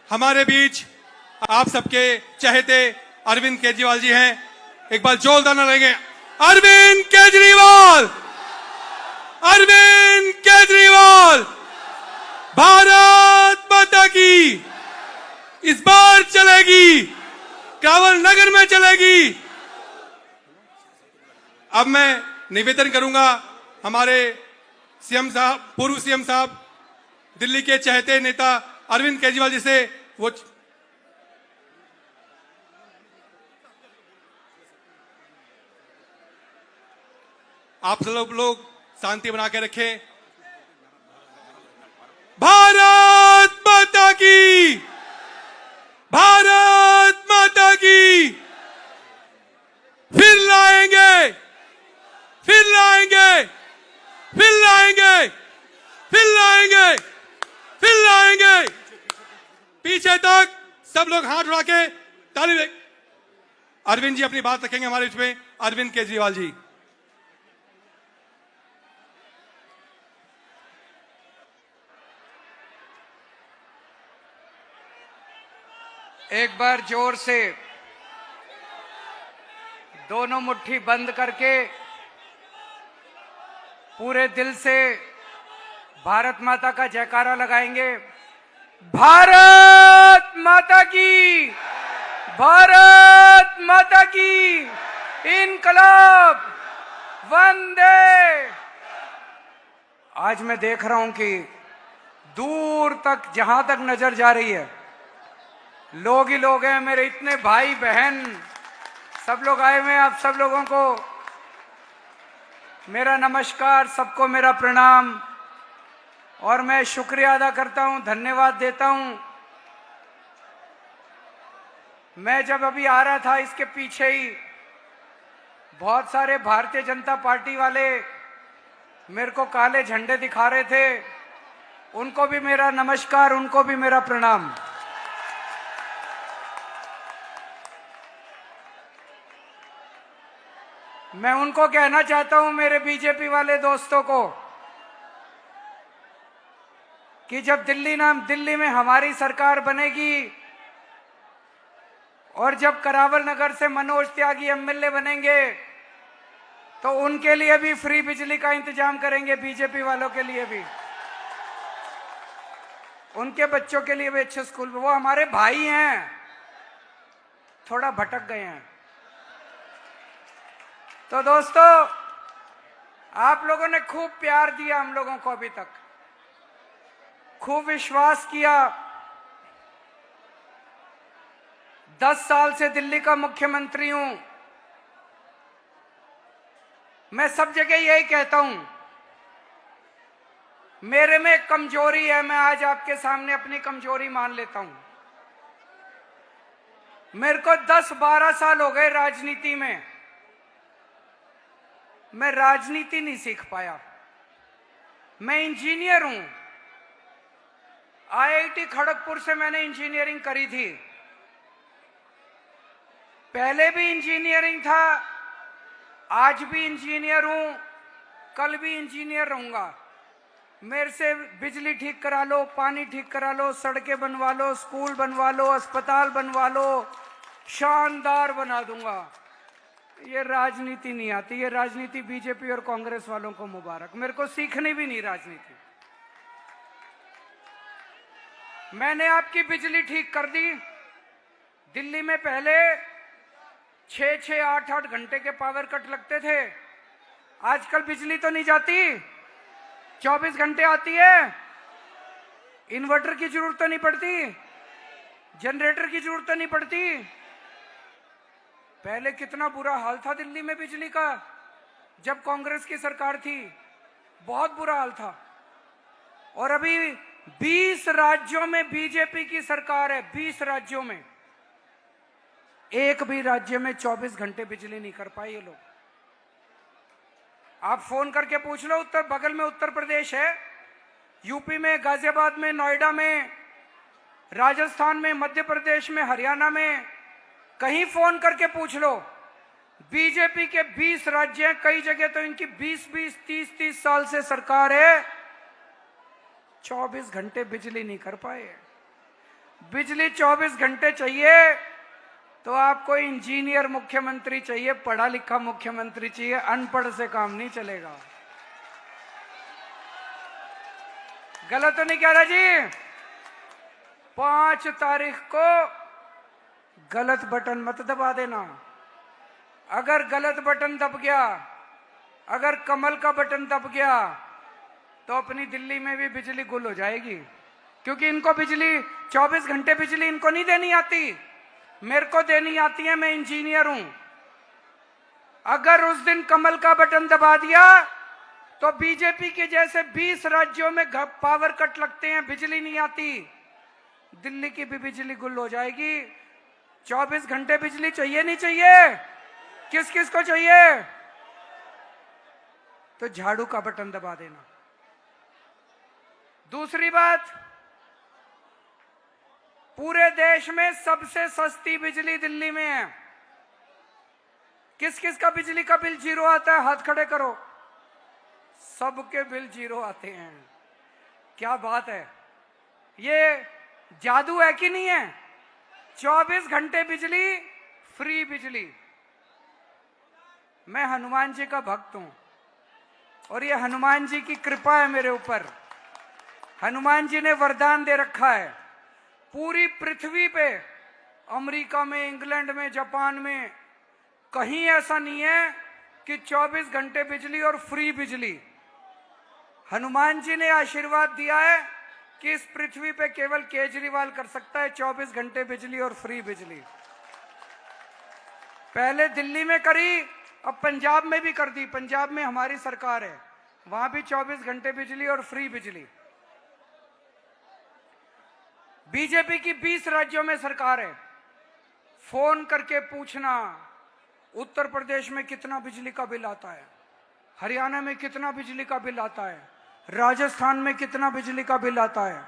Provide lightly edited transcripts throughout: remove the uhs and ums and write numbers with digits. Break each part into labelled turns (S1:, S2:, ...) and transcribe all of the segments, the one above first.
S1: हमारे बीच आप सबके चहेते अरविंद केजरीवाल जी हैं। एक बार जोरदार नारा लेंगे, अरविंद केजरीवाल, अरविंद केजरीवाल, भारत माता की इस बार चलेगी, कांवड़ नगर में चलेगी। अब मैं निवेदन करूंगा हमारे सीएम साहब, पूर्व सीएम साहब, दिल्ली के चहेते नेता अरविंद केजरीवाल जी से, वो आप सब लोग शांति बना के रखें। भारत माता की, भारत माता की, फिर लाएंगे, फिर लाएंगे, फिर लाएंगे, फिर लाएंगे, फिर लाएंगे। पीछे तक सब लोग हाथ उठा के ताली दे। अरविंद जी अपनी बात रखेंगे हमारे बीच में, अरविंद केजरीवाल जी।
S2: एक बार जोर से दोनों मुट्ठी बंद करके पूरे दिल से भारत माता का जयकारा लगाएंगे। भारत माता की, भारत माता की इनकलाब, वंदे। आज मैं देख रहा हूं कि दूर तक, जहां तक नजर जा रही है, लोग ही लोग हैं। मेरे इतने भाई बहन सब लोग आए हुए हैं। आप सब लोगों को मेरा नमस्कार, सबको मेरा प्रणाम, और मैं शुक्रिया अदा करता हूं, धन्यवाद देता हूं। मैं जब अभी आ रहा था, इसके पीछे ही बहुत सारे भारतीय जनता पार्टी वाले मेरे को काले झंडे दिखा रहे थे। उनको भी मेरा नमस्कार, उनको भी मेरा प्रणाम। मैं उनको कहना चाहता हूं, मेरे बीजेपी वाले दोस्तों को, कि जब दिल्ली में हमारी सरकार बनेगी और जब करावल नगर से मनोज त्यागी एमएलए बनेंगे, तो उनके लिए भी फ्री बिजली का इंतजाम करेंगे। बीजेपी वालों के लिए भी, उनके बच्चों के लिए भी अच्छे स्कूल में। वो हमारे भाई हैं, थोड़ा भटक गए हैं। तो दोस्तों, आप लोगों ने खूब प्यार दिया हम लोगों को, अभी तक खूब विश्वास किया। 10 साल से दिल्ली का मुख्यमंत्री हूं। मैं सब जगह यही कहता हूं, मेरे में एक कमजोरी है। मैं आज आपके सामने अपनी कमजोरी मान लेता हूं। मेरे को 10-12 साल हो गए राजनीति में, मैं राजनीति नहीं सीख पाया। मैं इंजीनियर हूं, आईआईटी खड़गपुर से मैंने इंजीनियरिंग करी थी। पहले भी इंजीनियरिंग था, आज भी इंजीनियर हूं, कल भी इंजीनियर रहूंगा। मेरे से बिजली ठीक करा लो, पानी ठीक करा लो, सड़कें बनवा लो, स्कूल बनवा लो, अस्पताल बनवा लो, शानदार बना दूंगा। ये राजनीति नहीं आती। ये राजनीति बीजेपी और कांग्रेस वालों को मुबारक। मेरे को सीखनी भी नहीं राजनीति। मैंने आपकी बिजली ठीक कर दी। दिल्ली में पहले 6-6, 8-8 घंटे के पावर कट लगते थे। आजकल बिजली तो नहीं जाती, 24 घंटे आती है। इन्वर्टर की जरूरत तो नहीं पड़ती, जनरेटर की जरूरत तो नहीं पड़ती। पहले कितना बुरा हाल था दिल्ली में बिजली का, जब कांग्रेस की सरकार थी, बहुत बुरा हाल था। और अभी 20 राज्यों में बीजेपी की सरकार है। 20 राज्यों में, एक भी राज्य में 24 घंटे बिजली नहीं कर पाए ये लोग। आप फोन करके पूछ लो, उत्तर बगल में उत्तर प्रदेश है, यूपी में, गाजियाबाद में, नोएडा में, राजस्थान में, मध्य प्रदेश में, हरियाणा में, कहीं फोन करके पूछ लो। बीजेपी के 20 राज्य हैं, कई जगह तो इनकी 20-20, 30-30 साल से सरकार है, 24 घंटे बिजली नहीं कर पाए। बिजली 24 घंटे चाहिए तो आपको इंजीनियर मुख्यमंत्री चाहिए, पढ़ा लिखा मुख्यमंत्री चाहिए, अनपढ़ से काम नहीं चलेगा। गलत तो नहीं कह रहा जी? 5 तारीख को गलत बटन मत दबा देना। अगर गलत बटन दब गया, अगर कमल का बटन दब गया, तो अपनी दिल्ली में भी बिजली गुल हो जाएगी, क्योंकि इनको बिजली 24 घंटे बिजली इनको नहीं देनी आती, मेरे को देनी आती है, मैं इंजीनियर हूं। अगर उस दिन कमल का बटन दबा दिया तो बीजेपी के जैसे 20 राज्यों में पावर कट लगते हैं, बिजली नहीं आती, दिल्ली की भी बिजली गुल हो जाएगी। 24 घंटे बिजली चाहिए नहीं चाहिए? किस किस को चाहिए? तो झाड़ू का बटन दबा देना। दूसरी बात, पूरे देश में सबसे सस्ती बिजली दिल्ली में है। किस किस का बिजली का बिल जीरो आता है? हाथ खड़े करो। सबके बिल जीरो आते हैं। क्या बात है, ये जादू है कि नहीं है? 24 घंटे बिजली, फ्री बिजली। मैं हनुमान जी का भक्त हूं और ये हनुमान जी की कृपा है मेरे ऊपर। हनुमान जी ने वरदान दे रखा है। पूरी पृथ्वी पे, अमेरिका में, इंग्लैंड में, जापान में, कहीं ऐसा नहीं है कि 24 घंटे बिजली और फ्री बिजली। हनुमान जी ने आशीर्वाद दिया है कि इस पृथ्वी पे केवल केजरीवाल कर सकता है 24 घंटे बिजली और फ्री बिजली। पहले दिल्ली में करी, अब पंजाब में भी कर दी। पंजाब में हमारी सरकार है, वहां भी 24 घंटे बिजली और फ्री बिजली। बीजेपी की 20 राज्यों में सरकार है। फोन करके पूछना, उत्तर प्रदेश में कितना बिजली का बिल आता है, हरियाणा में कितना बिजली का बिल आता है, राजस्थान में कितना बिजली का बिल आता है।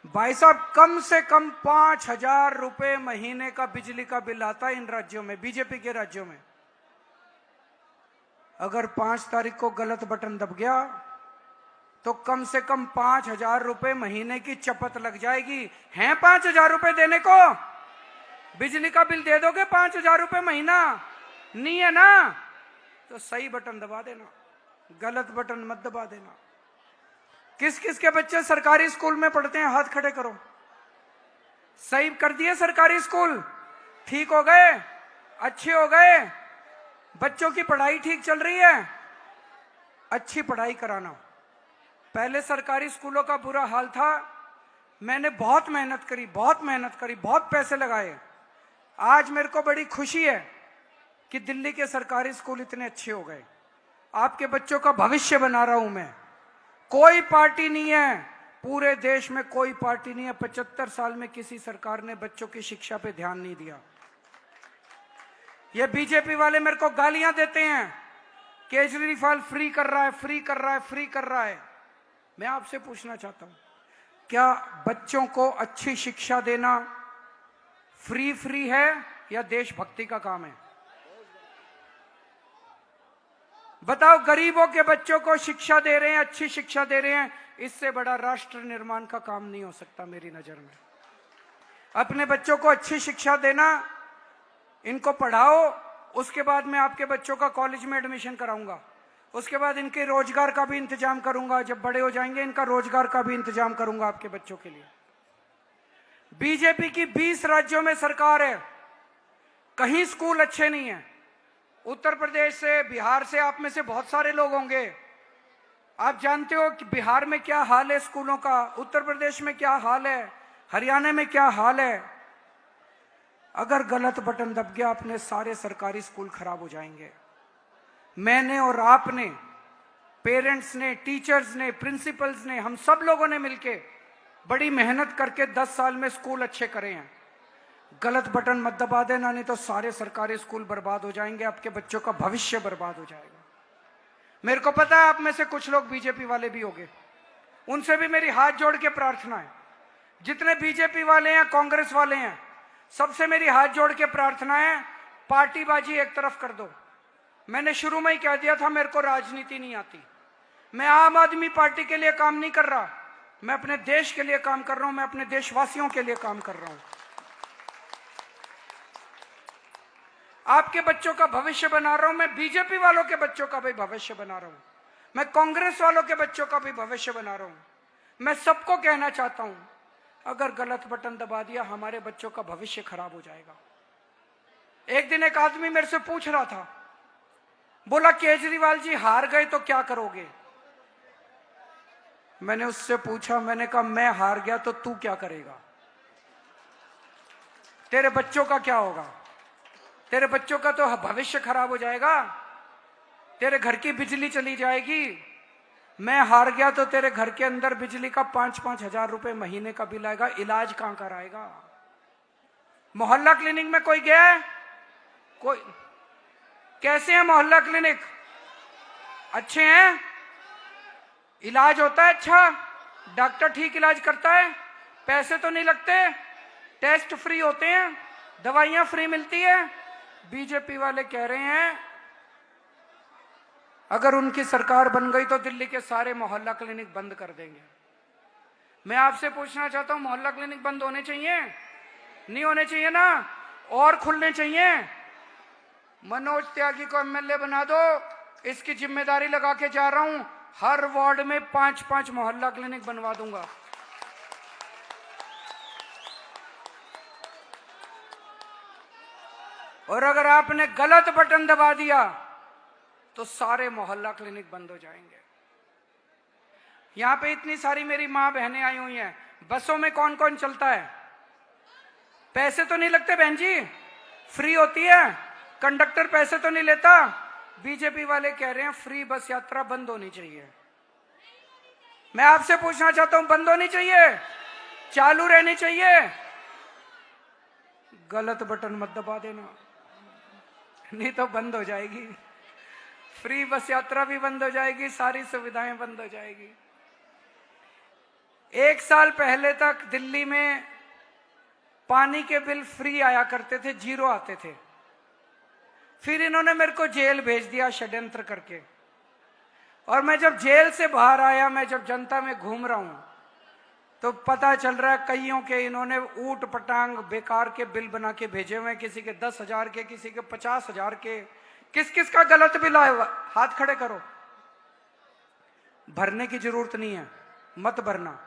S2: भाई साहब, कम से कम 5,000 रुपए महीने का बिजली का बिल आता है इन राज्यों में, बीजेपी के राज्यों में। अगर 5 तारीख को गलत बटन दब गया तो कम से कम 5,000 रुपए महीने की चपत लग जाएगी। हैं 5,000 रुपए देने को? बिजली का बिल दे दोगे 5,000 रुपए महीना? नहीं है ना? तो सही बटन दबा देना, गलत बटन मत दबा देना। किस किस के बच्चे सरकारी स्कूल में पढ़ते हैं? हाथ खड़े करो। सही कर दिए सरकारी स्कूल? ठीक हो गए? अच्छे हो गए? बच्चों की पढ़ाई ठीक चल रही है? अच्छी पढ़ाई कराना। पहले सरकारी स्कूलों का बुरा हाल था। मैंने बहुत मेहनत करी, बहुत पैसे लगाए। आज मेरे को बड़ी खुशी है कि दिल्ली के सरकारी स्कूल इतने अच्छे हो गए। आपके बच्चों का भविष्य बना रहा हूं मैं। कोई पार्टी नहीं है, पूरे देश में कोई पार्टी नहीं है, 75 साल में किसी सरकार ने बच्चों की शिक्षा पे ध्यान नहीं दिया। ये बीजेपी वाले मेरे को गालियां देते हैं, केजरीवाल फ्री कर रहा है, फ्री कर रहा है, फ्री कर रहा है। मैं आपसे पूछना चाहता हूं, क्या बच्चों को अच्छी शिक्षा देना फ्री है या देशभक्ति का काम है? बताओ, गरीबों के बच्चों को शिक्षा दे रहे हैं, अच्छी शिक्षा दे रहे हैं, इससे बड़ा राष्ट्र निर्माण का काम नहीं हो सकता मेरी नजर में। अपने बच्चों को अच्छी शिक्षा देना, इनको पढ़ाओ, उसके बाद मैं आपके बच्चों का कॉलेज में एडमिशन कराऊंगा, उसके बाद इनके रोजगार का भी इंतजाम करूंगा। जब बड़े हो जाएंगे इनका रोजगार का भी इंतजाम करूंगा आपके बच्चों के लिए। बीजेपी की 20 राज्यों में सरकार है, कहीं स्कूल अच्छे नहीं है। उत्तर प्रदेश से, बिहार से आप में से बहुत सारे लोग होंगे, आप जानते हो कि बिहार में क्या हाल है स्कूलों का, उत्तर प्रदेश में क्या हाल है, हरियाणा में क्या हाल है। अगर गलत बटन दब गया, अपने सारे सरकारी स्कूल खराब हो जाएंगे। मैंने और आपने, पेरेंट्स ने, टीचर्स ने, प्रिंसिपल्स ने, हम सब लोगों ने मिलके बड़ी मेहनत करके 10 साल में स्कूल अच्छे करे हैं। गलत बटन मत दबा देना, नहीं तो सारे सरकारी स्कूल बर्बाद हो जाएंगे, आपके बच्चों का भविष्य बर्बाद हो जाएगा। मेरे को पता है आप में से कुछ लोग बीजेपी वाले भी होंगे, उनसे भी मेरी हाथ जोड़ के प्रार्थना है। जितने बीजेपी वाले हैं, कांग्रेस वाले हैं, सबसे मेरी हाथ जोड़ के प्रार्थना है, पार्टीबाजी एक तरफ कर दो। मैंने शुरू में ही कह दिया था, मेरे को राजनीति नहीं आती, मैं आम आदमी पार्टी के लिए काम नहीं कर रहा, मैं अपने देश के लिए काम कर रहा हूं, मैं अपने देशवासियों के लिए काम कर रहा हूं। आपके बच्चों का भविष्य बना रहा हूं, मैं बीजेपी वालों के बच्चों का भी भविष्य बना रहा हूं, मैं कांग्रेस वालों के बच्चों का भी भविष्य बना रहा हूं। मैं सबको कहना चाहता हूं, अगर गलत बटन दबा दिया हमारे बच्चों का भविष्य खराब हो जाएगा। एक दिन एक आदमी मेरे से पूछ रहा था, बोला केजरीवाल जी हार गए तो क्या करोगे? मैंने उससे पूछा, मैंने कहा मैं हार गया तो तू क्या करेगा? तेरे बच्चों का क्या होगा? तेरे बच्चों का तो भविष्य खराब हो जाएगा, तेरे घर की बिजली चली जाएगी। मैं हार गया तो तेरे घर के अंदर बिजली का 5-5 हजार रुपए महीने का बिल आएगा, इलाज कहां कराएगा? मोहल्ला क्लिनिक में कोई गया है? कोई? कैसे है मोहल्ला क्लिनिक? अच्छे हैं? इलाज होता है अच्छा? डॉक्टर ठीक इलाज करता है? पैसे तो नहीं लगते? टेस्ट फ्री होते हैं? दवाइयां फ्री मिलती है? बीजेपी वाले कह रहे हैं अगर उनकी सरकार बन गई तो दिल्ली के सारे मोहल्ला क्लिनिक बंद कर देंगे। मैं आपसे पूछना चाहता हूं, मोहल्ला क्लिनिक बंद होने चाहिए? नहीं होने चाहिए ना? और खुलने चाहिए। मनोज त्यागी को एमएलए बना दो, इसकी जिम्मेदारी लगा के जा रहा हूं, हर वार्ड में 5-5 मोहल्ला क्लिनिक बनवा दूंगा। और अगर आपने गलत बटन दबा दिया तो सारे मोहल्ला क्लिनिक बंद हो जाएंगे। यहां पे इतनी सारी मेरी मां बहनें आई हुई हैं, बसों में कौन कौन चलता है? पैसे तो नहीं लगते बहन जी, फ्री होती है, कंडक्टर पैसे तो नहीं लेता। बीजेपी वाले कह रहे हैं फ्री बस यात्रा बंद होनी चाहिए। मैं आपसे पूछना चाहता हूं, बंद होनी चाहिए? चालू रहनी चाहिए? गलत बटन मत दबा देना, नहीं तो बंद हो जाएगी। फ्री बस यात्रा भी बंद हो जाएगी, सारी सुविधाएं बंद हो जाएगी। 1 साल पहले तक दिल्ली में पानी के बिल फ्री आया करते थे, 0 आते थे। फिर इन्होंने मेरे को जेल भेज दिया षड्यंत्र करके। और मैं जब जेल से बाहर आया, मैं जब जनता में घूम रहा हूं तो पता चल रहा है कईयों के इन्होंने ऊट पटांग बेकार के बिल बना के भेजे हुए हैं, किसी के 10,000 के, किसी के 50,000 के। किस किस का गलत बिल आया हुआ? हाथ खड़े करो। भरने की जरूरत नहीं है, मत भरना।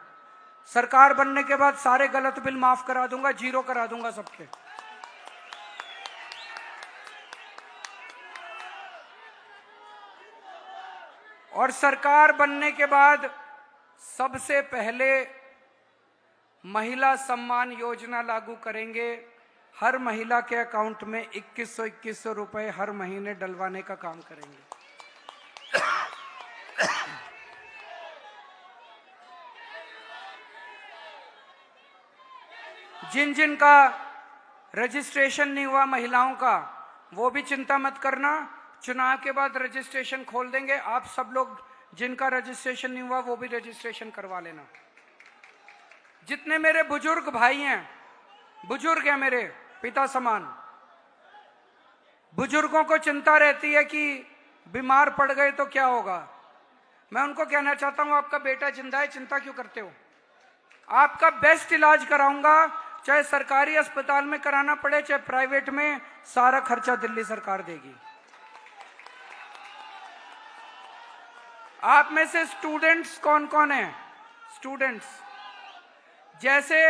S2: सरकार बनने के बाद सारे गलत बिल माफ करा दूंगा, 0 करा दूंगा सबके। और सरकार बनने के बाद सबसे पहले महिला सम्मान योजना लागू करेंगे। हर महिला के अकाउंट में 2100 रुपए हर महीने डलवाने का काम करेंगे। जिन जिन का रजिस्ट्रेशन नहीं हुआ महिलाओं का, वो भी चिंता मत करना, चुनाव के बाद रजिस्ट्रेशन खोल देंगे। आप सब लोग जिनका रजिस्ट्रेशन नहीं हुआ वो भी रजिस्ट्रेशन करवा लेना। जितने मेरे बुजुर्ग भाई हैं, बुजुर्ग हैं मेरे पिता समान, बुजुर्गों को चिंता रहती है कि बीमार पड़ गए तो क्या होगा। मैं उनको कहना चाहता हूं, आपका बेटा जिंदा है, चिंता क्यों करते हो? आपका बेस्ट इलाज कराऊंगा, चाहे सरकारी अस्पताल में कराना पड़े चाहे प्राइवेट में, सारा खर्चा दिल्ली सरकार देगी। आप में से स्टूडेंट्स कौन कौन हैं? स्टूडेंट्स, जैसे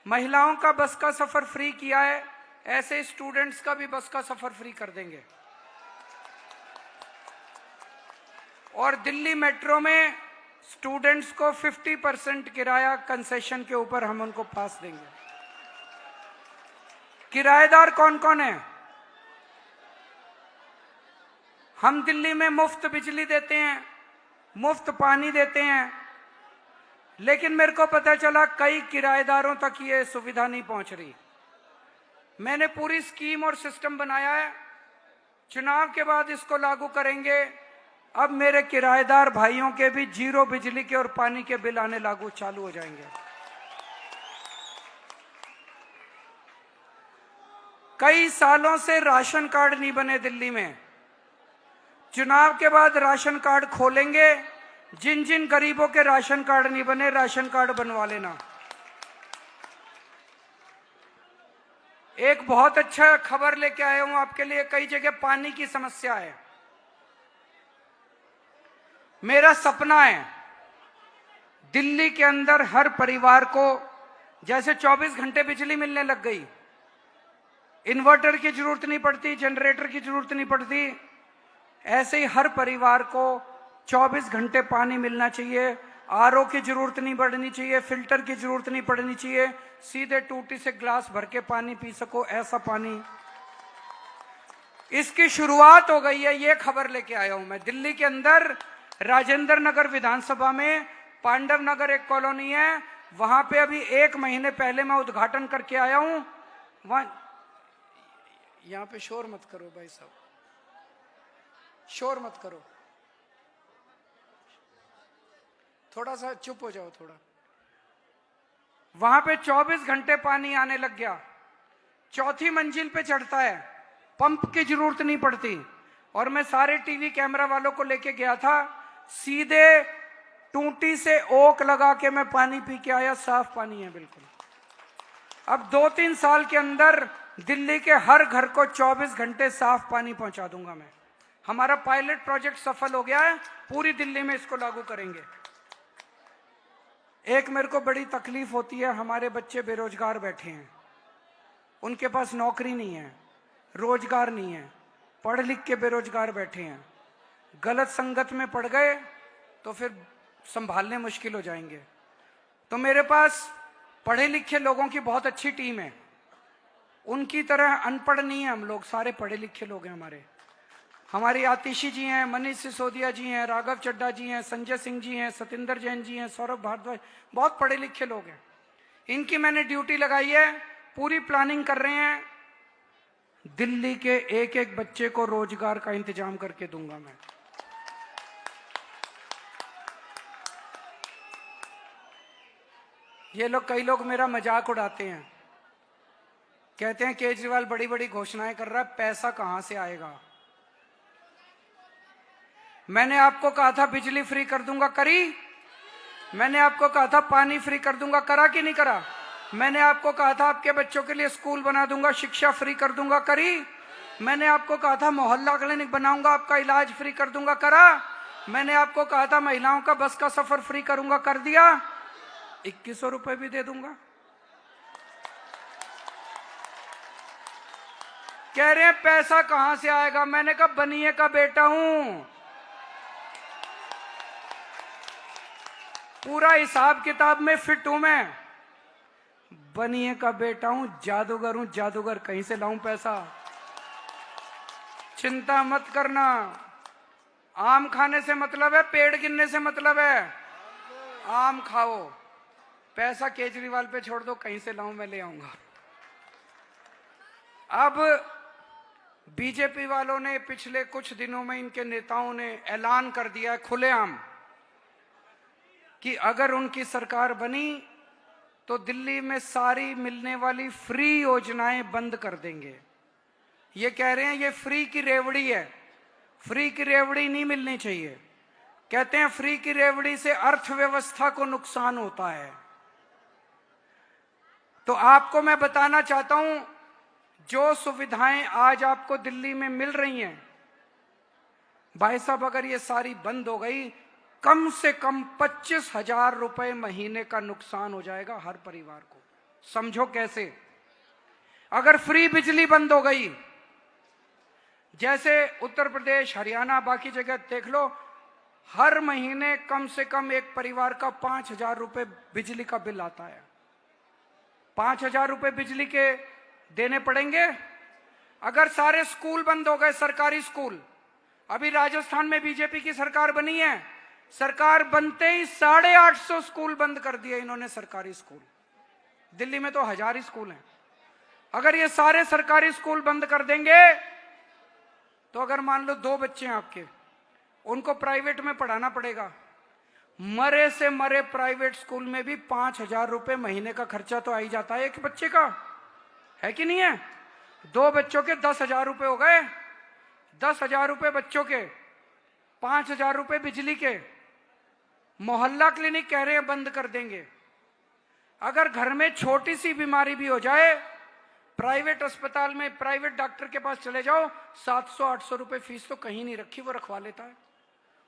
S2: महिलाओं का बस का सफर फ्री किया है, ऐसे स्टूडेंट्स का भी बस का सफर फ्री कर देंगे। और दिल्ली मेट्रो में स्टूडेंट्स को 50% किराया कंसेशन के ऊपर हम उनको पास देंगे। किराएदार कौन कौन है? हम दिल्ली में मुफ्त बिजली देते हैं, मुफ्त पानी देते हैं, लेकिन मेरे को पता चला कई किराएदारों तक ये सुविधा नहीं पहुंच रही। मैंने पूरी स्कीम और सिस्टम बनाया है, चुनाव के बाद इसको लागू करेंगे। अब मेरे किराएदार भाइयों के भी 0 बिजली के और पानी के बिल आने लागू चालू हो जाएंगे। कई सालों से राशन कार्ड नहीं बने दिल्ली में, चुनाव के बाद राशन कार्ड खोलेंगे, जिन जिन गरीबों के राशन कार्ड नहीं बने, राशन कार्ड बनवा लेना। एक बहुत अच्छा खबर लेके आया हूं आपके लिए। कई जगह पानी की समस्या है। मेरा सपना है दिल्ली के अंदर हर परिवार को, जैसे 24 घंटे बिजली मिलने लग गई, इन्वर्टर की जरूरत नहीं पड़ती, जनरेटर की जरूरत नहीं पड़ती, ऐसे ही हर परिवार को 24 घंटे पानी मिलना चाहिए। आरओ की जरूरत नहीं पड़नी चाहिए, फिल्टर की जरूरत नहीं पड़नी चाहिए, सीधे टूटी से ग्लास भर के पानी पी सको, ऐसा पानी। इसकी शुरुआत हो गई है, ये खबर लेके आया हूं मैं। दिल्ली के अंदर राजेंद्र नगर विधानसभा में पांडव नगर एक कॉलोनी है, वहां पे अभी 1 महीने पहले मैं उद्घाटन करके आया हूं। वहां, यहां पे शोर मत करो भाई साहब, शोर मत करो, थोड़ा सा चुप हो जाओ थोड़ा। वहां पे 24 घंटे पानी आने लग गया। 4थी मंजिल पे चढ़ता है, पंप की जरूरत नहीं पड़ती। और मैं सारे टीवी कैमरा वालों को लेके गया था, सीधे टूटी से ओक लगा के मैं पानी पी के आया, साफ पानी है बिल्कुल। अब 2-3 साल के अंदर दिल्ली के हर घर को 24 घंटे साफ पानी पहुंचा दूंगा मैं। हमारा पायलट प्रोजेक्ट सफल हो गया है, पूरी दिल्ली में इसको लागू करेंगे। एक मेरे को बड़ी तकलीफ होती है, हमारे बच्चे बेरोजगार बैठे हैं, उनके पास नौकरी नहीं है, रोजगार नहीं है, पढ़ लिख के बेरोजगार बैठे हैं। गलत संगत में पड़ गए तो फिर संभालने मुश्किल हो जाएंगे। तो मेरे पास पढ़े लिखे लोगों की बहुत अच्छी टीम है, उनकी तरह अनपढ़ नहीं है हम लोग, सारे पढ़े लिखे लोग हैं हमारे। हमारी आतिशी जी हैं, मनीष सिसोदिया जी हैं, राघव चड्ढा जी हैं, संजय सिंह जी हैं, सतिंदर जैन जी हैं, सौरभ भारद्वाज, बहुत पढ़े लिखे लोग हैं। इनकी मैंने ड्यूटी लगाई है, पूरी प्लानिंग कर रहे हैं। दिल्ली के एक एक बच्चे को रोजगार का इंतजाम करके दूंगा मैं। ये लोग, कई लोग मेरा मजाक उड़ाते हैं, कहते हैं केजरीवाल बड़ी बड़ी घोषणाएं कर रहा है, पैसा कहां से आएगा। मैंने आपको कहा था बिजली फ्री कर दूंगा, करी? मैंने आपको कहा था पानी फ्री कर दूंगा, करा कि नहीं करा? मैंने आपको कहा था आपके बच्चों के लिए स्कूल बना दूंगा, शिक्षा फ्री कर दूंगा, करी? मैंने आपको कहा था मोहल्ला क्लिनिक बनाऊंगा, आपका इलाज फ्री कर दूंगा, करा? मैंने आपको कहा था महिलाओं का बस का सफर फ्री करूंगा, कर दिया? 2100 रुपए भी दे दूंगा। कह रहे हैं पैसा कहां से आएगा। मैंने कहा बनिए का बेटा हूं, पूरा हिसाब किताब में फिट हूं मैं। बनिए का बेटा हूं, जादूगर हूं, जादूगर कहीं से लाऊं पैसा। चिंता मत करना, आम खाने से मतलब है, पेड़ गिनने से मतलब है। आम खाओ, पैसा केजरीवाल पे छोड़ दो, कहीं से लाऊं मैं, ले आऊंगा। अब बीजेपी वालों ने पिछले कुछ दिनों में, इनके नेताओं ने ऐलान कर दिया है खुलेआम कि अगर उनकी सरकार बनी तो दिल्ली में सारी मिलने वाली फ्री योजनाएं बंद कर देंगे। ये कह रहे हैं ये फ्री की रेवड़ी है, फ्री की रेवड़ी नहीं मिलनी चाहिए। कहते हैं फ्री की रेवड़ी से अर्थव्यवस्था को नुकसान होता है। तो आपको मैं बताना चाहता हूं, जो सुविधाएं आज आपको दिल्ली में मिल रही हैं, भाई साहब अगर ये सारी बंद हो गई, कम से कम 25,000 रुपए महीने का नुकसान हो जाएगा हर परिवार को। समझो कैसे। अगर फ्री बिजली बंद हो गई, जैसे उत्तर प्रदेश, हरियाणा, बाकी जगह देख लो, हर महीने कम से कम एक परिवार का 5,000 रुपए बिजली का बिल आता है। 5,000 रुपए बिजली के देने पड़ेंगे। अगर सारे स्कूल बंद हो गए, सरकारी स्कूल, अभी राजस्थान में बीजेपी की सरकार बनी है, सरकार बनते ही 850 स्कूल बंद कर दिए इन्होंने, सरकारी स्कूल। दिल्ली में तो 1000 ही स्कूल हैं। अगर ये सारे सरकारी स्कूल बंद कर देंगे तो अगर मान लो 2 बच्चे हैं आपके, उनको प्राइवेट में पढ़ाना पड़ेगा। मरे से मरे प्राइवेट स्कूल में भी 5,000 रुपए महीने का खर्चा तो आ ही जाता है एक बच्चे का, है कि नहीं है? 2 बच्चों के 10,000 रुपए हो गए। 10,000 रुपए बच्चों के, 5,000 रुपए बिजली के, मोहल्ला क्लिनिक कह रहे हैं बंद कर देंगे। अगर घर में छोटी सी बीमारी भी हो जाए, प्राइवेट अस्पताल में प्राइवेट डॉक्टर के पास चले जाओ, 700-800 रुपए फीस तो कहीं नहीं रखी, वो रखवा लेता है।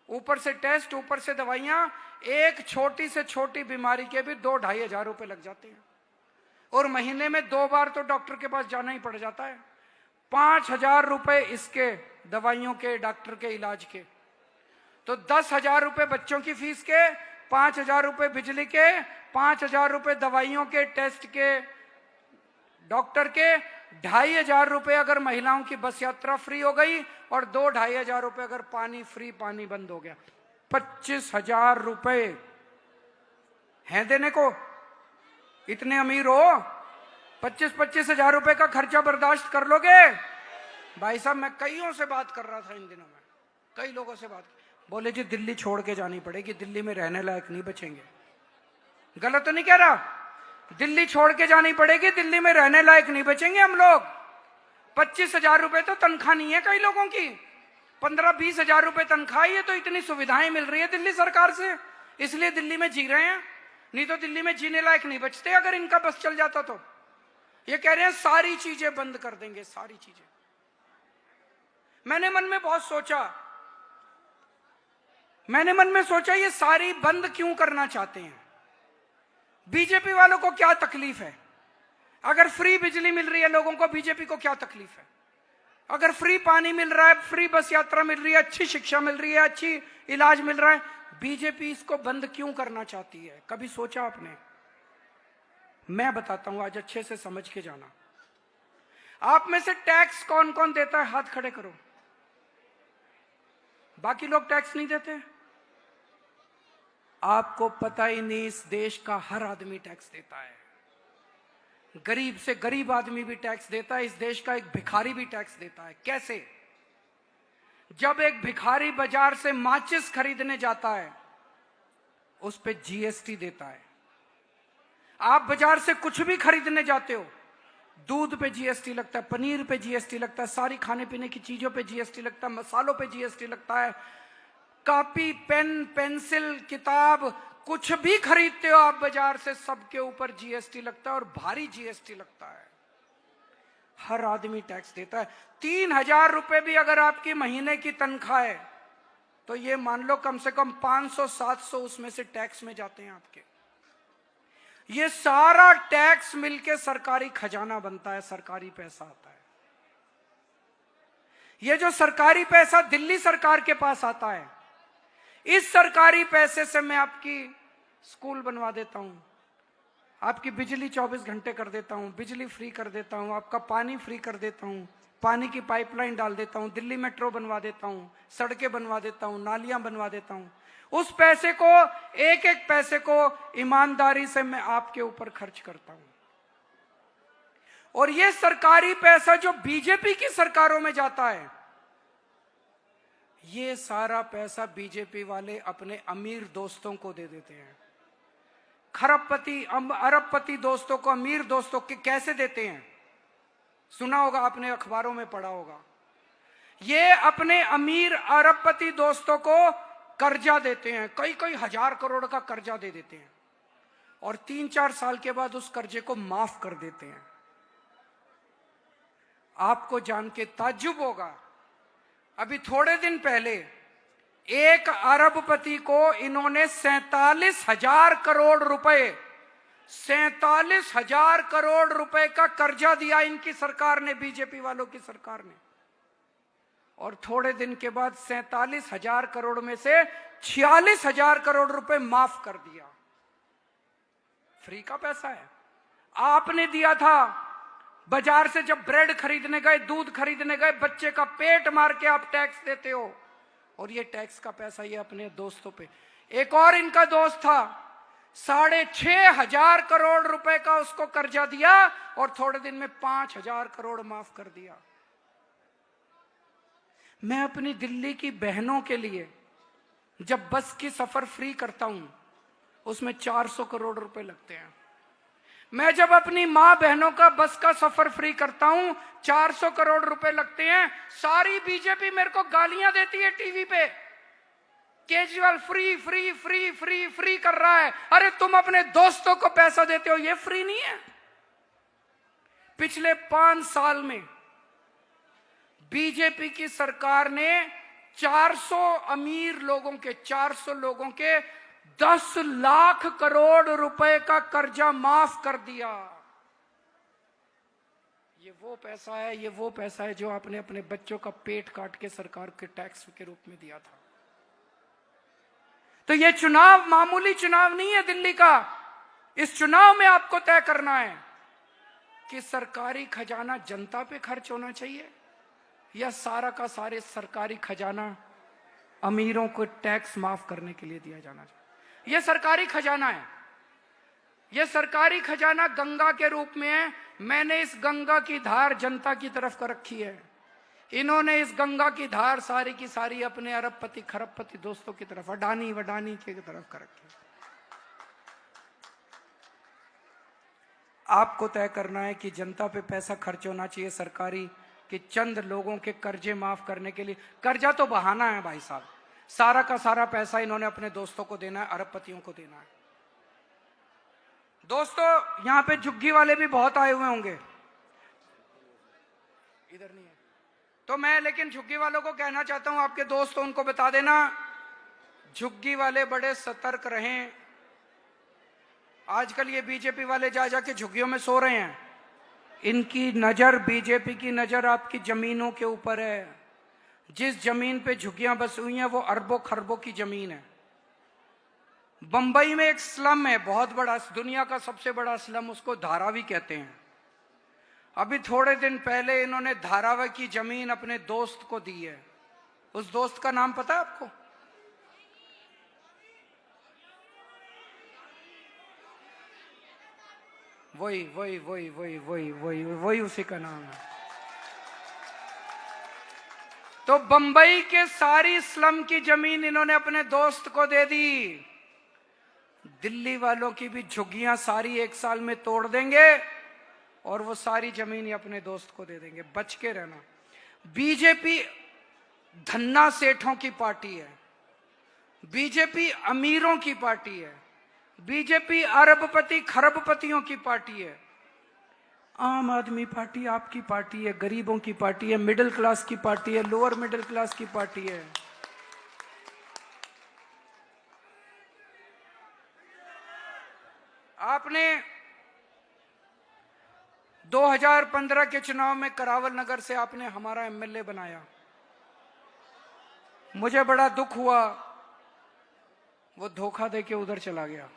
S2: ऊपर से टेस्ट, ऊपर से दवाइयां, एक छोटी से छोटी बीमारी के भी 2-2.5 हजार रुपए लग जाते हैं। और महीने में 2 बार तो डॉक्टर के पास जाना ही पड़ जाता है। 5,000 रुपए इसके दवाइयों के, डॉक्टर के इलाज के, तो 10,000 रुपए बच्चों की फीस के, 5,000 रुपए बिजली के, 5,000 रुपए दवाइयों के, टेस्ट के, डॉक्टर के, 2,500 रुपए अगर महिलाओं की बस यात्रा फ्री हो गई, और 2-2.5 रुपए अगर पानी फ्री, पानी बंद हो गया, 25,000 रुपए हैं देने को। इतने अमीर हो, 25-25 हजार रुपए का खर्चा बर्दाश्त कर लोगे? भाई साहब, मैं कईयों से बात कर रहा था इन दिनों में, कई लोगों से बात, बोले जी दिल्ली छोड़ के जानी पड़ेगी, दिल्ली में रहने लायक नहीं बचेंगे। गलत तो नहीं कह रहा? दिल्ली छोड़ के जानी पड़ेगी, दिल्ली में रहने लायक नहीं बचेंगे हम लोग। 25,000 रुपए तो तनख्वाह नहीं है कई लोगों की, 15-20 हजार रुपए तनख्वाह है, तो इतनी सुविधाएं मिल रही है दिल्ली सरकार से, इसलिए दिल्ली में जी रहे हैं। नहीं तो दिल्ली में जीने लायक नहीं बचते अगर इनका बस चल जाता तो। ये कह रहे हैं सारी चीजें बंद कर देंगे, सारी चीजें। मैंने मन में बहुत सोचा, ये सारी बंद क्यों करना चाहते हैं? बीजेपी वालों को क्या तकलीफ है? अगर फ्री बिजली मिल रही है लोगों को, बीजेपी को क्या तकलीफ है? अगर फ्री पानी मिल रहा है, फ्री बस यात्रा मिल रही है, अच्छी शिक्षा मिल रही है, अच्छी इलाज मिल रहा है, बीजेपी इसको बंद क्यों करना चाहती है? कभी सोचा आपने? मैं बताता हूं, आज अच्छे से समझ के जाना। आप में से टैक्स कौन कौन देता है? हाथ खड़े करो। बाकी लोग टैक्स नहीं देते? आपको पता ही नहीं, इस देश का हर आदमी टैक्स देता है। गरीब से गरीब आदमी भी टैक्स देता है, इस देश का एक भिखारी भी टैक्स देता है। कैसे? जब एक भिखारी बाजार से माचिस खरीदने जाता है, उस पे जीएसटी देता है। आप बाजार से कुछ भी खरीदने जाते हो, दूध पे जीएसटी लगता है, पनीर पे जीएसटी लगता है, सारी खाने पीने की चीजों पे जीएसटी लगता है, मसालों पे जीएसटी लगता है, कॉपी, पेन, पेंसिल, किताब, कुछ भी खरीदते हो आप बाजार से, सबके ऊपर जीएसटी लगता है, और भारी जीएसटी लगता है। हर आदमी टैक्स देता है। 3,000 रुपए भी अगर आपकी महीने की तनख्वाह है, तो ये मान लो कम से कम 500-700 उसमें से टैक्स में जाते हैं आपके। ये सारा टैक्स मिलके सरकारी खजाना बनता है, सरकारी पैसा आता है। ये जो सरकारी पैसा दिल्ली सरकार के पास आता है, इस सरकारी पैसे से मैं आपकी स्कूल बनवा देता हूं, आपकी बिजली 24 घंटे कर देता हूं, बिजली फ्री कर देता हूं, आपका पानी फ्री कर देता हूं, पानी की पाइपलाइन डाल देता हूं, दिल्ली मेट्रो बनवा देता हूं, सड़कें बनवा देता हूं, नालियां बनवा देता हूं। उस पैसे को, एक एक पैसे को ईमानदारी से मैं आपके ऊपर खर्च करता हूं। और ये सरकारी पैसा जो बीजेपी की सरकारों में जाता है, ये सारा पैसा बीजेपी वाले अपने अमीर दोस्तों को दे देते हैं। खरबपति, अरबपति दोस्तों को, अमीर दोस्तों के कैसे देते हैं? सुना होगा आपने, अखबारों में पढ़ा होगा। ये अपने अमीर अरबपति दोस्तों को कर्जा देते हैं, कई हजार करोड़ का कर्जा दे देते हैं, और 3-4 साल के बाद उस कर्जे को माफ कर देते हैं। आपको जान के ताज्जुब होगा, अभी थोड़े दिन पहले एक अरबपति को इन्होंने 47,000 करोड़ रुपए, 47,000 करोड़ रुपए का कर्जा दिया इनकी सरकार ने, बीजेपी वालों की सरकार ने। और थोड़े दिन के बाद 47,000 करोड़ में से 46,000 करोड़ रुपए माफ कर दिया। फ्री का पैसा है। आपने दिया था, बाजार से जब ब्रेड खरीदने गए, दूध खरीदने गए, बच्चे का पेट मार के आप टैक्स देते हो, और ये टैक्स का पैसा ये अपने दोस्तों पे। एक और इनका दोस्त था, 6,500 करोड़ रुपए का उसको कर्जा दिया, और थोड़े दिन में 5,000 करोड़ माफ कर दिया। मैं अपनी दिल्ली की बहनों के लिए जब बस की सफर फ्री करता हूं, उसमें 400 करोड़ रुपए लगते हैं। मैं जब अपनी मां बहनों का बस का सफर फ्री करता हूं, 400 करोड़ रुपए लगते हैं। सारी बीजेपी मेरे को गालियां देती है टीवी पे, Kejriwal free free free free free कर रहा है। अरे तुम अपने दोस्तों को पैसा देते हो, ये फ्री नहीं है। पिछले 5 साल में बीजेपी की सरकार ने 400 अमीर लोगों के 400 लोगों के 10 लाख करोड़ रुपए का कर्जा माफ कर दिया। ये वो पैसा है जो आपने अपने बच्चों का पेट काट के सरकार के टैक्स के रूप में दिया था। तो ये चुनाव मामूली चुनाव नहीं है दिल्ली का। इस चुनाव में आपको तय करना है कि सरकारी खजाना जनता पे खर्च होना चाहिए या सारा का सारे सरकारी खजाना अमीरों को टैक्स माफ करने के लिए दिया जाना चाहिए। यह सरकारी खजाना है, यह सरकारी खजाना गंगा के रूप में है। मैंने इस गंगा की धार जनता की तरफ कर रखी है, इन्होंने इस गंगा की धार सारी की सारी अपने अरबपति खरबपति दोस्तों की तरफ, अडानी वडानी की तरफ कर रखी है। आपको तय करना है कि जनता पे पैसा खर्च होना चाहिए सरकारी, कि चंद लोगों के कर्जे माफ करने के लिए। कर्जा तो बहाना है भाई साहब, सारा का सारा पैसा इन्होंने अपने दोस्तों को देना है, अरबपतियों को देना है। दोस्तों यहां पे झुग्गी वाले भी बहुत आए हुए होंगे, इधर नहीं है तो मैं लेकिन झुग्गी वालों को कहना चाहता हूं, आपके दोस्त हो उनको बता देना, झुग्गी वाले बड़े सतर्क रहें। आजकल ये बीजेपी वाले जा जाके झुग्गियों में सो रहे हैं। इनकी नजर, बीजेपी की नजर आपकी जमीनों के ऊपर है। जिस जमीन पे झुग्गियां बस हुई हैं वो अरबों खरबों की जमीन है। बंबई में एक स्लम है बहुत बड़ा, दुनिया का सबसे बड़ा स्लम, उसको धारावी कहते हैं। अभी थोड़े दिन पहले इन्होंने धारावी की जमीन अपने दोस्त को दी है। उस दोस्त का नाम पता है आपको? वही उसी का नाम है। तो बंबई के सारी स्लम की जमीन इन्होंने अपने दोस्त को दे दी। दिल्ली वालों की भी झुग्गियां सारी 1 साल में तोड़ देंगे और वो सारी जमीन ही अपने दोस्त को दे देंगे। बच के रहना। बीजेपी धन्ना सेठों की पार्टी है, बीजेपी अमीरों की पार्टी है, बीजेपी अरबपति खरबपतियों की पार्टी है। आम आदमी पार्टी आपकी पार्टी है, गरीबों की पार्टी है, मिडिल क्लास की पार्टी है, लोअर मिडिल क्लास की पार्टी है। आपने 2015 के चुनाव में करावल नगर से आपने हमारा एमएलए बनाया। मुझे बड़ा दुख हुआ, वो धोखा देके उधर चला गया।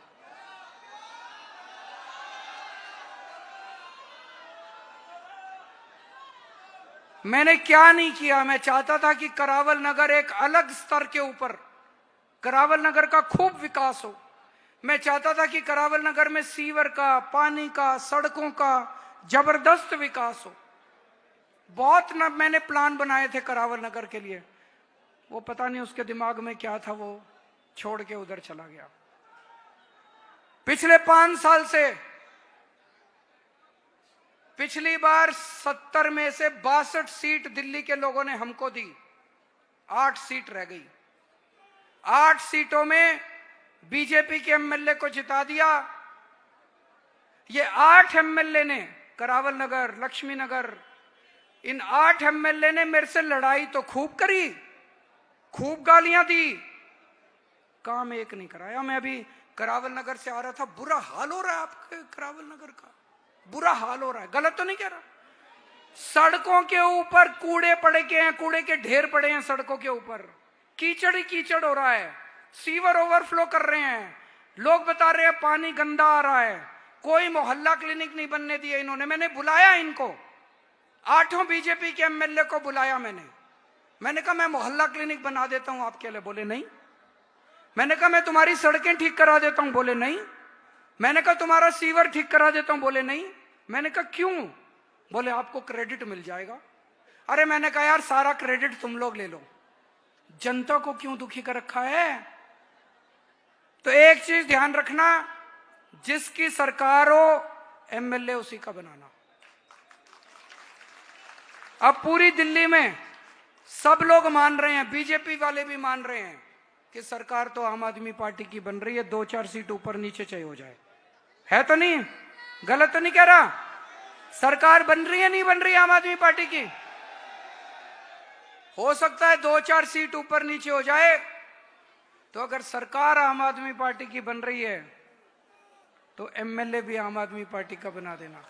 S2: मैंने क्या नहीं किया, मैं चाहता था कि करावल नगर एक अलग स्तर के ऊपर, करावल नगर का खूब विकास हो। मैं चाहता था कि करावल नगर में सीवर का, पानी का, सड़कों का जबरदस्त विकास हो। बहुत न मैंने प्लान बनाए थे करावल नगर के लिए, वो पता नहीं उसके दिमाग में क्या था, वो छोड़ के उधर चला गया। पिछले 5 साल से, पिछली बार 70 में से 62 सीट दिल्ली के लोगों ने हमको दी, 8 सीट रह गई। 8 सीटों में बीजेपी के एमएलए को जिता दिया। ये 8 एमएलए ने, करावल नगर, लक्ष्मी नगर, इन 8 एमएलए ने मेरे से लड़ाई तो खूब करी, खूब गालियां दी, काम एक नहीं कराया। मैं अभी करावल नगर से आ रहा था, बुरा हाल हो रहा है आपके करावल नगर का, बुरा हाल हो रहा है, गलत तो नहीं कह रहा। सड़कों के ऊपर कूड़े पड़े के हैं, कूड़े के ढेर पड़े हैं सड़कों के ऊपर, कीचड़ ही कीचड़ हो रहा है, सीवर ओवरफ्लो कर रहे हैं, लोग बता रहे हैं पानी गंदा आ रहा है। कोई मोहल्ला क्लिनिक नहीं बनने दिया इन्होंने। मैंने बुलाया इनको, 8 बीजेपी के एमएलए को बुलाया मैंने कहा मैं मोहल्ला क्लिनिक बना देता हूं आपके लिए, बोले नहीं। मैंने कहा मैं तुम्हारी सड़कें ठीक करा देता हूं, बोले नहीं। मैंने कहा तुम्हारा सीवर ठीक करा देता हूं, बोले नहीं। मैंने कहा क्यों? बोले आपको क्रेडिट मिल जाएगा। अरे मैंने कहा यार सारा क्रेडिट तुम लोग ले लो, जनता को क्यों दुखी कर रखा है? तो एक चीज ध्यान रखना, जिसकी सरकार हो एमएलए उसी का बनाना। अब पूरी दिल्ली में सब लोग मान रहे हैं, बीजेपी वाले भी मान रहे हैं कि सरकार तो आम आदमी पार्टी की बन रही है, 2-4 सीट ऊपर नीचे चाहिए हो जाए, है तो नहीं? गलत तो नहीं कह रहा? सरकार बन रही है नहीं बन रही आम आदमी पार्टी की? हो सकता है 2-4 सीट ऊपर नीचे हो जाए। तो अगर सरकार आम आदमी पार्टी की बन रही है तो एमएलए भी आम आदमी पार्टी का बना देना।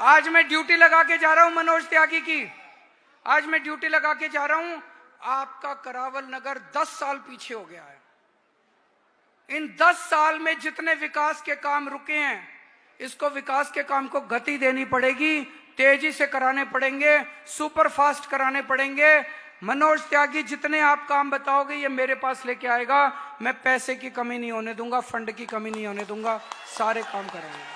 S2: आज मैं ड्यूटी लगा के जा रहा हूं मनोज त्यागी की, आज मैं ड्यूटी लगा के जा रहा हूं। आपका करावल नगर 10 साल पीछे हो गया है। इन 10 साल में जितने विकास के काम रुके हैं, इसको विकास के काम को गति देनी पड़ेगी, तेजी से कराने पड़ेंगे, सुपर फास्ट कराने पड़ेंगे। मनोज त्यागी जितने आप काम बताओगे ये मेरे पास लेके आएगा। मैं पैसे की कमी नहीं होने दूंगा, फंड की कमी नहीं होने दूंगा, सारे काम कराएंगे।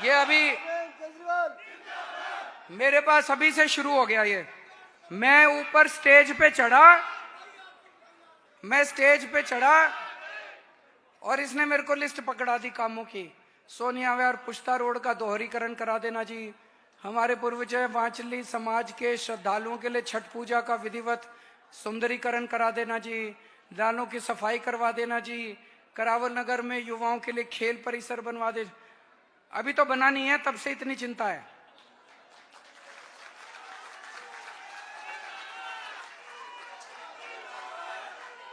S2: ये अभी मेरे पास अभी से शुरू हो गया। ये मैं ऊपर स्टेज पे चढ़ा और इसने मेरे को लिस्ट पकड़ा दी कामों की। सोनिया विहार पुश्ता रोड का दोहरीकरण करा देना जी, हमारे पूर्वज वांचली समाज के श्रद्धालुओं के लिए छठ पूजा का विधिवत सुंदरीकरण करा देना जी, नालों की सफाई करवा देना जी, करावल नगर में युवाओं के लिए खेल परिसर बनवा दे। अभी तो बना नहीं है, तब से इतनी चिंता है।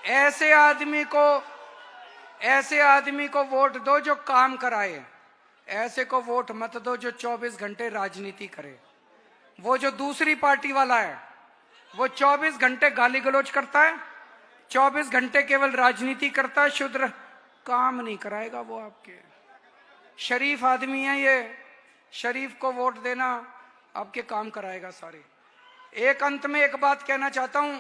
S2: ऐसे आदमी को वोट दो जो काम कराए, ऐसे को वोट मत दो जो 24 घंटे राजनीति करे। वो जो दूसरी पार्टी वाला है वो 24 घंटे गाली गलौज करता है, 24 घंटे केवल राजनीति करता है, शुद्ध काम नहीं कराएगा वो आपके। शरीफ आदमी है ये, शरीफ को वोट देना आपके काम कराएगा सारे। एक अंत में एक बात कहना चाहता हूं,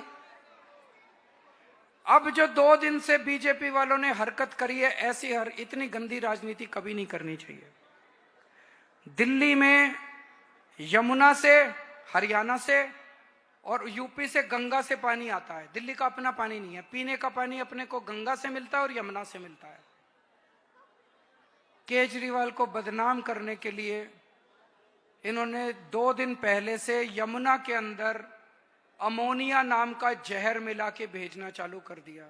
S2: अब जो 2 दिन से बीजेपी वालों ने हरकत करी है, ऐसी इतनी गंदी राजनीति कभी नहीं करनी चाहिए। दिल्ली में यमुना से, हरियाणा से और यूपी से गंगा से पानी आता है। दिल्ली का अपना पानी नहीं है, पीने का पानी अपने को गंगा से मिलता है और यमुना से मिलता है। केजरीवाल को बदनाम करने के लिए इन्होंने 2 दिन पहले से यमुना के अंदर अमोनिया नाम का जहर मिला के भेजना चालू कर दिया।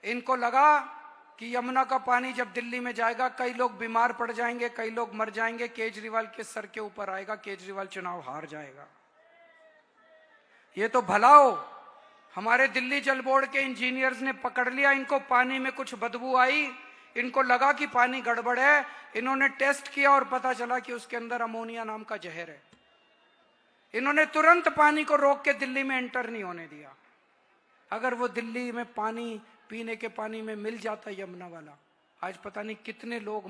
S2: इनको लगा कि यमुना का पानी जब दिल्ली में जाएगा कई लोग बीमार पड़ जाएंगे, कई लोग मर जाएंगे, केजरीवाल के सर के ऊपर आएगा, केजरीवाल चुनाव हार जाएगा। ये तो भला हो, हमारे दिल्ली जल बोर्ड के इंजीनियर्स ने पकड़ लिया, इनको पानी में कुछ बदबू आई, इनको लगा कि पानी गड़बड़ है, इन्होंने टेस्ट किया और पता चला कि उसके अंदर अमोनिया नाम का जहर है। इन्होंने तुरंत पानी को रोक के दिल्ली में एंटर नहीं होने दिया। अगर वो दिल्ली में पानी पीने के पानी में मिल जाता यमुना वाला, आज पता नहीं कितने लोग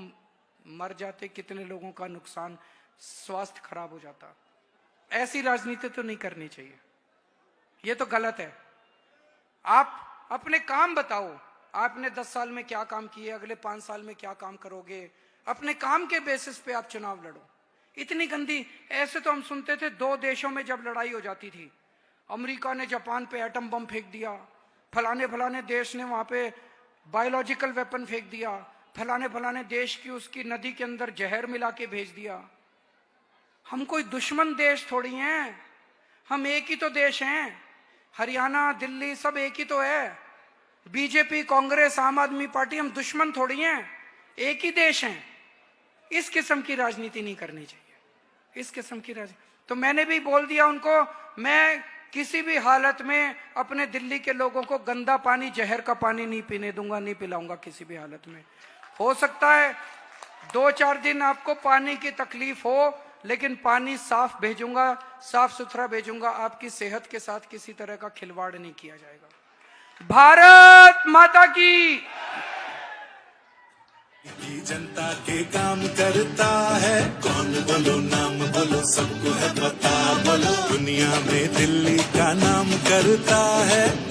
S2: मर जाते, कितने लोगों का नुकसान, स्वास्थ्य खराब हो जाता। ऐसी राजनीति तो नहीं करनी चाहिए, ये तो गलत है। आप अपने काम बताओ, आपने 10 साल में क्या काम किए, अगले 5 साल में क्या काम करोगे, अपने काम के बेसिस पे आप चुनाव लड़ो। इतनी गंदी, ऐसे तो हम सुनते थे 2 देशों में जब लड़ाई हो जाती थी, अमेरिका ने जापान पे एटम बम फेंक दिया, फलाने देश ने वहां पे बायोलॉजिकल वेपन फेंक दिया, फलाने देश की उसकी नदी के अंदर जहर मिला के भेज दिया। हम कोई दुश्मन देश थोड़ी हैं, हम एक ही तो देश हैं। हरियाणा, दिल्ली सब एक ही तो है। बीजेपी, कांग्रेस, आम आदमी पार्टी, हम दुश्मन थोड़ी हैं, एक ही देश हैं। इस किस्म की राजनीति नहीं करनी चाहिए, इस किस्म की राजनीति। तो मैंने भी बोल दिया उनको, मैं किसी भी हालत में अपने दिल्ली के लोगों को गंदा पानी, जहर का पानी नहीं पीने दूंगा, नहीं पिलाऊंगा किसी भी हालत में। हो सकता है 2-4 दिन आपको पानी की तकलीफ हो, लेकिन पानी साफ भेजूंगा, साफ सुथरा भेजूंगा। आपकी सेहत के साथ किसी तरह का खिलवाड़ नहीं किया जाएगा। भारत माता की
S3: जनता के काम करता है कौन, बोलो नाम बोलो, सबको है पता, बोलो दुनिया में दिल्ली का नाम करता है।